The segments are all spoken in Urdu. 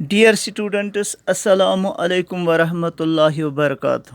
Dear students, Assalamu alaikum wa rahmatullahi wa barakatuh.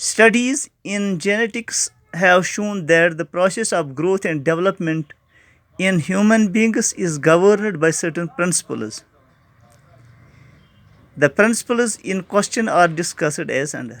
Studies in genetics have shown that the process of growth and development in human beings is governed by certain principles. The principles in question are discussed as under.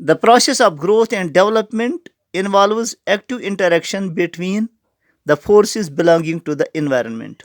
The process of growth and development involves active interaction between the forces belonging to the environment.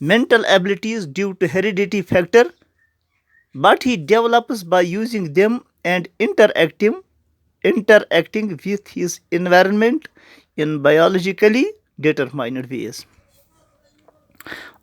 mental abilities due to hereditary factor, but he develops by using them and interacting with his environment in biologically determined ways.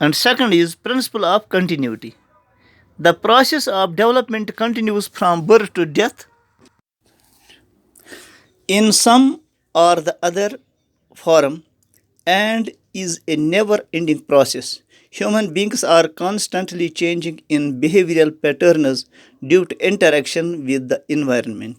And second is principle of continuity. The process of development continues from birth to death in some or the other form and is a never-ending process. Human beings are constantly changing in behavioral patterns due to interaction with the environment.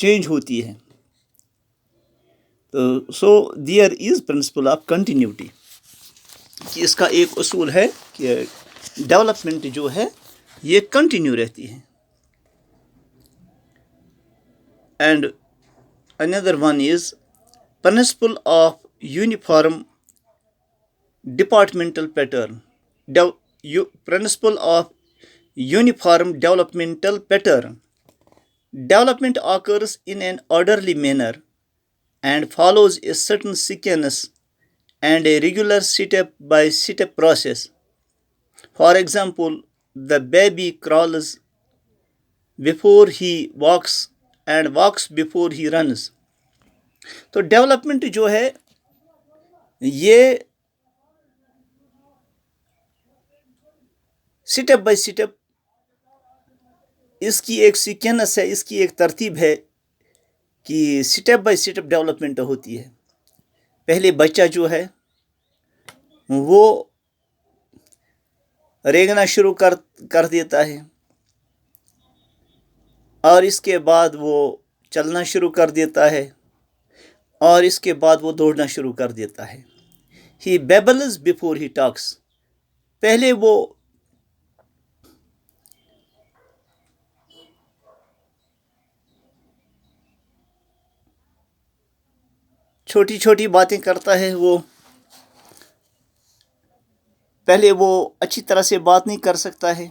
Change ہوتی ہے. تو so there is principle of continuity, کہ اس کا ایک اصول ہے کہ ڈیولپمنٹ جو ہے یہ کنٹینیو رہتی ہے. And another one is principle of uniform departmental pattern. Principle of uniform developmental pattern. Development occurs in an orderly manner and follows a certain sequence and a regular step-by-step process. For example, the baby crawls before he walks and walks before he runs. تو ڈیولپمنٹ جو ہے یہ سٹیپ بائی سٹیپ اس کی ایک سیکوینس ہے، اس کی ایک ترتیب ہے کہ سٹیپ بائی سٹیپ ڈیولپمنٹ ہوتی ہے. پہلے بچہ جو ہے وہ رینگنا شروع کر دیتا ہے، اور اس کے بعد وہ چلنا شروع کر دیتا ہے، اور اس کے بعد وہ دوڑنا شروع کر دیتا ہے. ہی بیبلز بیفور ہی ٹاکس. پہلے وہ چھوٹی چھوٹی باتیں کرتا ہے، وہ پہلے وہ اچھی طرح سے بات نہیں کر سکتا ہے،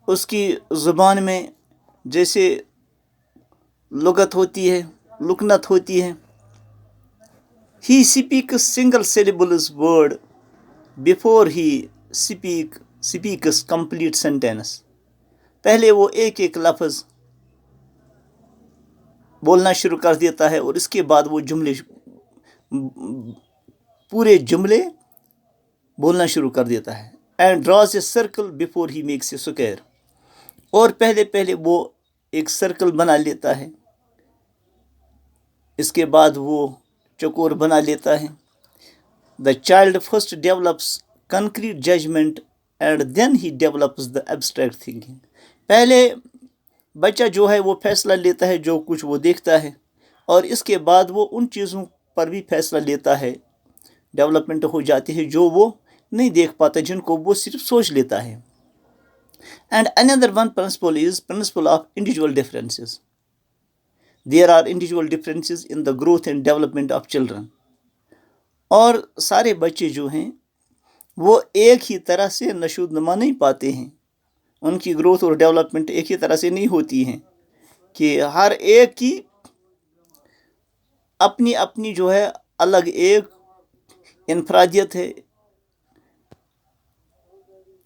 اس کی زبان میں جیسے لغت ہوتی ہے، لکنت ہوتی ہے. He speaks single syllables word before he speaks complete sentence. پہلے وہ ایک ایک لفظ بولنا شروع کر دیتا ہے، اور اس کے بعد وہ پورے جملے بولنا شروع کر دیتا ہے. And draws a circle before ہی میکس اے اسکوائر. اور پہلے وہ ایک سرکل بنا لیتا ہے، اس کے بعد وہ چکور بنا لیتا ہے. The child first develops concrete judgement and then ہی ڈیولپس دا ایبسٹریکٹ تھنکنگ. پہلے بچہ جو ہے وہ فیصلہ لیتا ہے جو کچھ وہ دیکھتا ہے، اور اس کے بعد وہ ان چیزوں پر بھی فیصلہ لیتا ہے، ڈیولپمنٹ ہو جاتی ہے جو وہ نہیں دیکھ پاتا، جن کو وہ صرف سوچ لیتا ہے. And another one principle is principle of individual differences. There are individual differences in the growth and development of children. اور سارے بچے جو ہیں وہ ایک ہی طرح سے نشو نما نہیں پاتے ہیں، ان کی گروتھ اور ڈیولپمنٹ ایک ہی طرح سے نہیں ہوتی ہیں، کہ ہر ایک کی اپنی اپنی جو ہے الگ ایک انفرادیت ہے.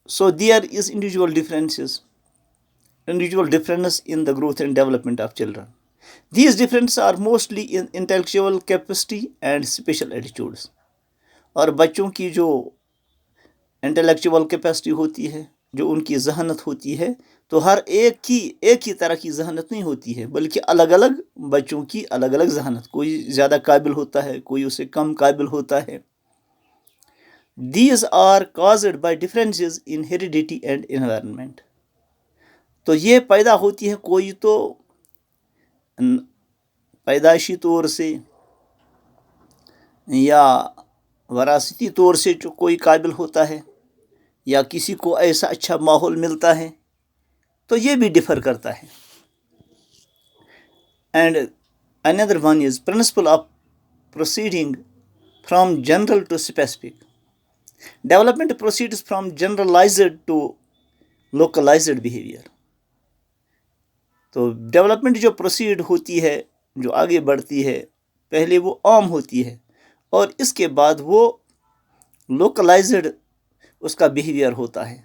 So there is individual difference in the growth and development of children. These differences are mostly in intellectual capacity and special attitudes. اور بچوں کی جو انٹلیکچوئل کیپیسٹی ہوتی ہے، جو ان کی ذہانت ہوتی ہے، تو ہر ایک ہی طرح کی ذہانت نہیں ہوتی ہے، بلکہ الگ الگ بچوں کی الگ الگ ذہانت. کوئی زیادہ قابل ہوتا ہے، کوئی اسے کم قابل ہوتا ہے. These are caused by differences in heredity and environment. تو یہ پیدا ہوتی ہے، کوئی تو پیدائشی طور سے یا وراثتی طور سے جو کوئی قابل ہوتا ہے، یا کسی کو ایسا اچھا ماحول ملتا ہے، تو یہ بھی ڈفر کرتا ہے. And another one is principle of proceeding from general to specific. Development proceeds from generalized to localized behavior. تو ڈیولپمنٹ جو پروسیڈ ہوتی ہے، جو آگے بڑھتی ہے، پہلے وہ عام ہوتی ہے، اور اس کے بعد وہ لوکلائزڈ اس کا بیہیویئر ہوتا ہے.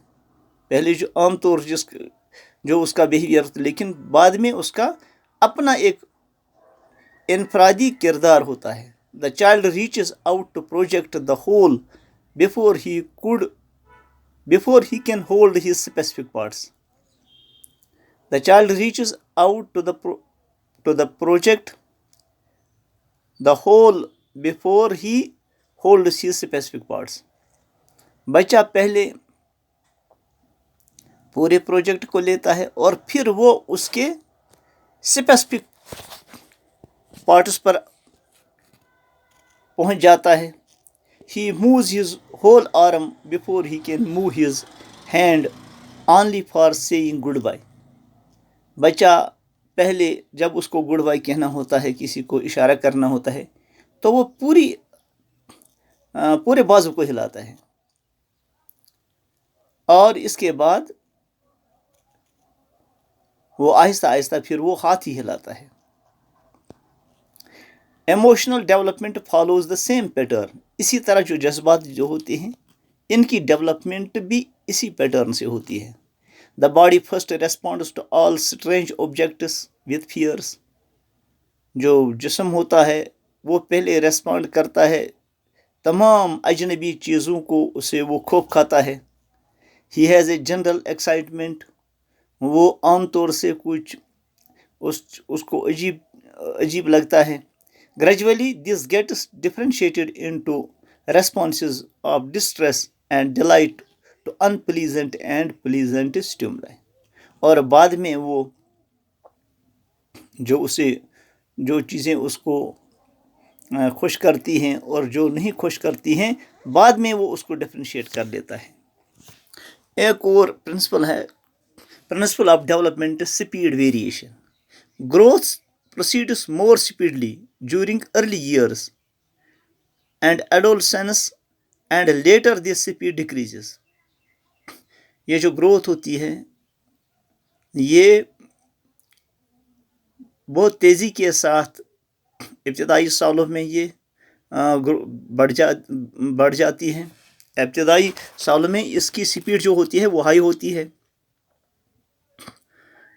پہلے جو عام طور جو اس کا بیہیویئر ہوتا ہے، لیکن بعد میں اس کا اپنا ایک انفرادی کردار ہوتا ہے. The child reaches out to project the whole before he can hold his specific parts. The child reaches out to the project the whole before he holds his specific parts. بچہ پہلے پورے پروجیکٹ کو لیتا ہے اور پھر وہ اس کے اسپیسیفک پارٹس پر پہنچ جاتا ہے. He moves his whole arm before he can move his hand only for saying goodbye. بچہ پہلے جب اس کو گڈ بائی کہنا ہوتا ہے, کسی کو اشارہ کرنا ہوتا ہے, تو وہ پورے بازو کو ہلاتا ہے, اور اس کے بعد وہ آہستہ آہستہ پھر وہ ہاتھ ہی ہلاتا ہے. Emotional development follows the same pattern. اسی طرح جو جذبات جو ہوتے ہیں ان کی ڈیولپمنٹ بھی اسی پیٹرن سے ہوتی ہے. The body first responds to all strange objects with fears. جو جسم ہوتا ہے وہ پہلے ریسپونڈ کرتا ہے تمام اجنبی چیزوں کو, اسے وہ خوف کھاتا ہے. He has a general excitement. وہ عام طور سے کچھ اس کو عجیب لگتا ہے. Gradually, this gets differentiated into responses of distress and delight to unpleasant and pleasant stimuli. اور بعد میں وہ جو چیزیں اس کو خوش کرتی ہیں اور جو نہیں خوش کرتی ہیں, بعد میں وہ اس کو ڈفرینشیٹ کر لیتا ہے. ایک اور پرنسپل ہے, principle of development speed variation. Growth proceeds more speedily during early years and adolescence, and later this speed decreases. یہ جو گروتھ ہوتی ہے یہ بہت تیزی کے ساتھ ابتدائی سالوں میں یہ بڑھ جاتی ہے. ابتدائی سالوں میں اس کی سپیڈ جو ہوتی ہے وہ ہائی ہوتی ہے.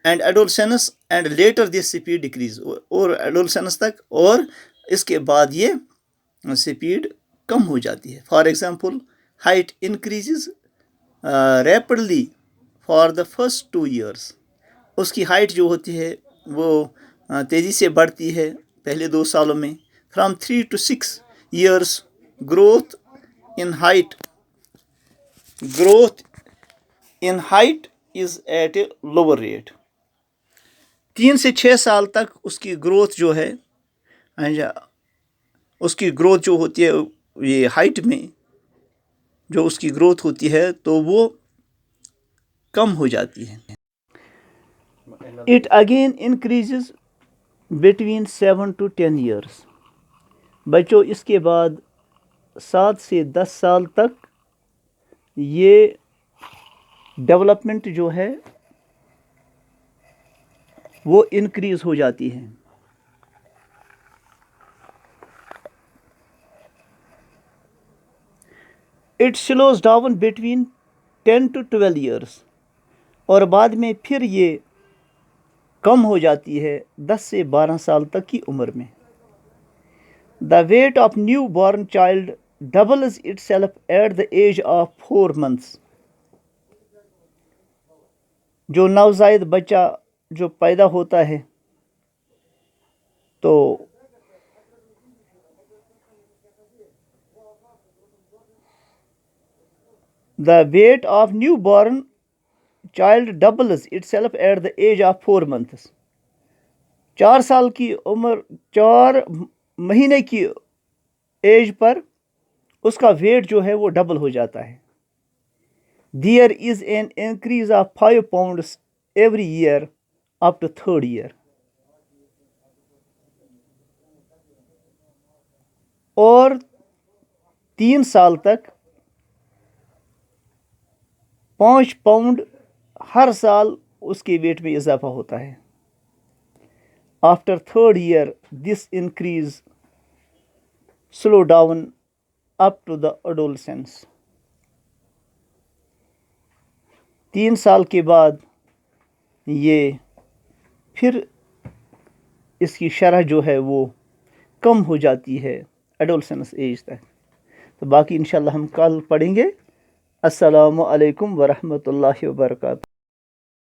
And adolescence and later this speed decrease. اور ایڈولسنس تک, اور اس کے بعد یہ سپیڈ کم ہو جاتی ہے. For example, height increases rapidly for the first 2 years. اس کی ہائٹ جو ہوتی ہے وہ تیزی سے بڑھتی ہے پہلے 2 سالوں میں. From 3 to 6 years growth in height is at a lower rate. 3 سے 6 سال تک اس کی گروتھ جو ہے, اس کی گروتھ جو ہوتی ہے یہ ہائٹ میں جو اس کی گروتھ ہوتی ہے تو وہ کم ہو جاتی ہے. It again increases between 7 to 10 years. بچوں اس کے بعد 7 سے 10 سال تک یہ ڈیولپمنٹ جو ہے وہ انکریز ہو جاتی ہے. It slows down between 10 to 12 years. اور بعد میں پھر یہ کم ہو جاتی ہے 10 سے 12 سال تک کی عمر میں. The weight of newborn child doubles itself at the age of 4 months. جو نوزائیدہ بچہ جو پیدا ہوتا ہے تو the weight of newborn child doubles itself at the age of 4 months. 4 سال کی عمر, 4 مہینے کی ایج پر اس کا ویٹ جو ہے وہ ڈبل ہو جاتا ہے. There is an increase of 5 pounds every year up to 3rd year. اور 3 سال تک 5 پاؤنڈ ہر سال اس کے ویٹ میں اضافہ ہوتا ہے. After 3rd year, this increase slow down up to the adolescence. 3 سال کے بعد یہ پھر اس کی شرح جو ہے وہ کم ہو جاتی ہے ایڈولسنس ایج تک. تو باقی انشاءاللہ ہم کل پڑھیں گے. السلام علیکم ورحمۃ اللہ وبرکاتہ.